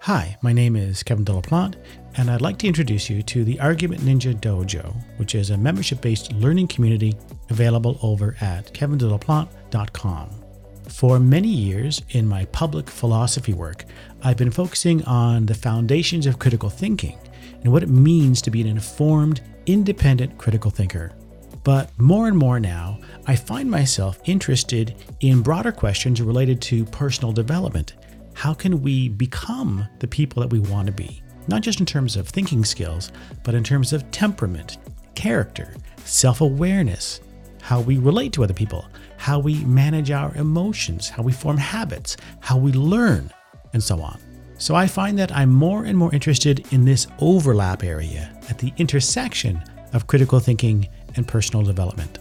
Hi, my name is Kevin deLaplante, and I'd like to introduce you to the Argument Ninja Dojo, which is a membership-based learning community available over at kevindelaplante.com. For many years in my public philosophy work, I've been focusing on the foundations of critical thinking and what it means to be an informed, independent critical thinker. But more and more now, I find myself interested in broader questions related to personal development. How can we become the people that we want to be? Not just in terms of thinking skills, but in terms of temperament, character, self-awareness, how we relate to other people, how we manage our emotions, how we form habits, how we learn, and so on. So I find that I'm more and more interested in this overlap area at the intersection of critical thinking and personal development.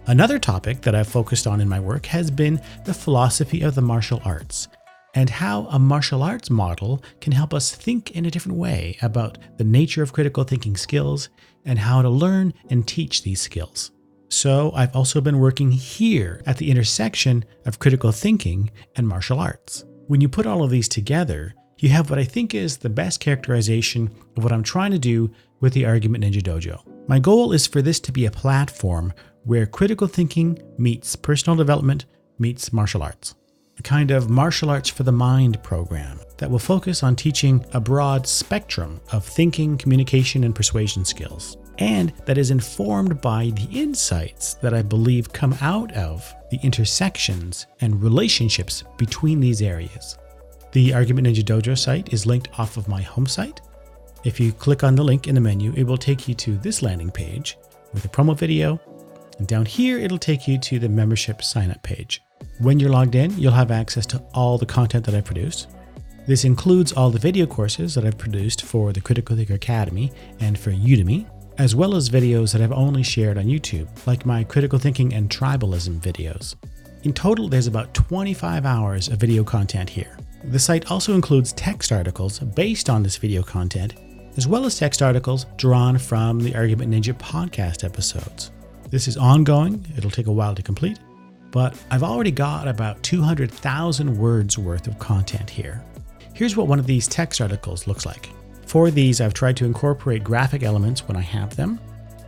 Another topic that I've focused on in my work has been the philosophy of the martial arts, and how a martial arts model can help us think in a different way about the nature of critical thinking skills and how to learn and teach these skills. So I've also been working here at the intersection of critical thinking and martial arts. When you put all of these together, you have what I think is the best characterization of what I'm trying to do with the Argument Ninja Dojo. My goal is for this to be a platform where critical thinking meets personal development meets martial arts. A kind of martial arts for the mind program that will focus on teaching a broad spectrum of thinking, communication, and persuasion skills, and that is informed by the insights that I believe come out of the intersections and relationships between these areas. The Argument Ninja Dojo site is linked off of my home site. If you click on the link in the menu, it will take you to this landing page with a promo video, and down here it'll take you to the membership sign-up page. When you're logged in, you'll have access to all the content that I've produced. This includes all the video courses that I've produced for the Critical Thinker Academy and for Udemy, as well as videos that I've only shared on YouTube, like my critical thinking and tribalism videos. In total, there's about 25 hours of video content here. The site also includes text articles based on this video content, as well as text articles drawn from the Argument Ninja podcast episodes. This is ongoing. It'll take a while to complete, but I've already got about 200,000 words worth of content here. Here's what one of these text articles looks like. For these, I've tried to incorporate graphic elements when I have them.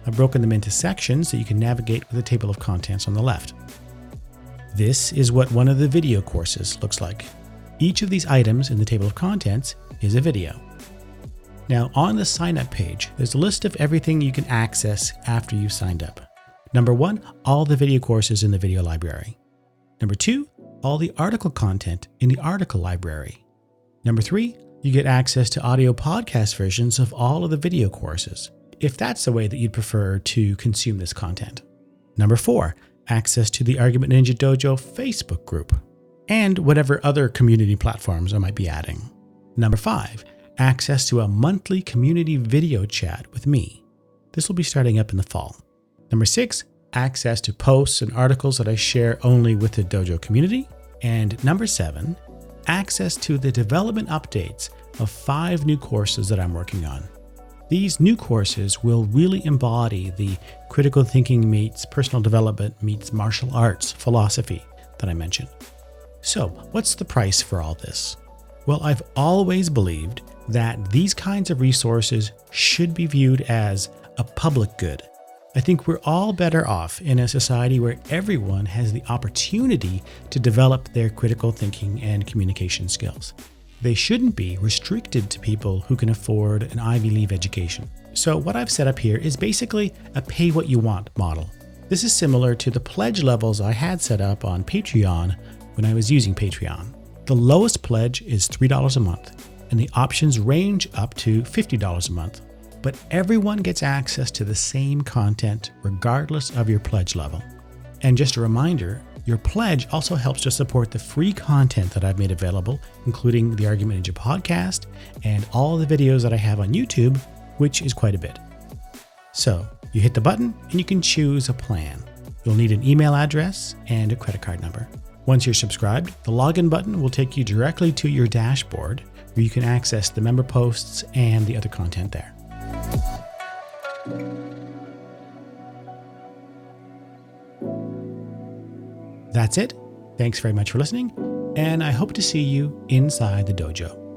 I've broken them into sections so you can navigate with a table of contents on the left. This is what one of the video courses looks like. Each of these items in the table of contents is a video. Now, on the sign-up page, there's a list of everything you can access after you've signed up. Number 1, all the video courses in the video library. Number 2, all the article content in the article library. Number 3, you get access to audio podcast versions of all of the video courses, if that's the way that you'd prefer to consume this content. Number 4, access to the Argument Ninja Dojo Facebook group, and whatever other community platforms I might be adding. Number 5, access to a monthly community video chat with me. This will be starting up in the fall. Number 6, access to posts and articles that I share only with the dojo community. And number 7, access to the development updates of 5 new courses that I'm working on. These new courses will really embody the critical thinking meets personal development meets martial arts philosophy that I mentioned. So, what's the price for all this? Well, I've always believed that these kinds of resources should be viewed as a public good. I think we're all better off in a society where everyone has the opportunity to develop their critical thinking and communication skills. They shouldn't be restricted to people who can afford an Ivy League education. So what I've set up here is basically a pay what you want model. This is similar to the pledge levels I had set up on Patreon when I was using Patreon. The lowest pledge is $3 a month, and the options range up to $50 a month. But everyone gets access to the same content regardless of your pledge level. And just a reminder, your pledge also helps to support the free content that I've made available, including the Argument Ninja podcast and all the videos that I have on YouTube, which is quite a bit. So you hit the button and you can choose a plan. You'll need an email address and a credit card number. Once you're subscribed, the login button will take you directly to your dashboard where you can access the member posts and the other content there. That's it. Thanks very much for listening, and I hope to see you inside the dojo.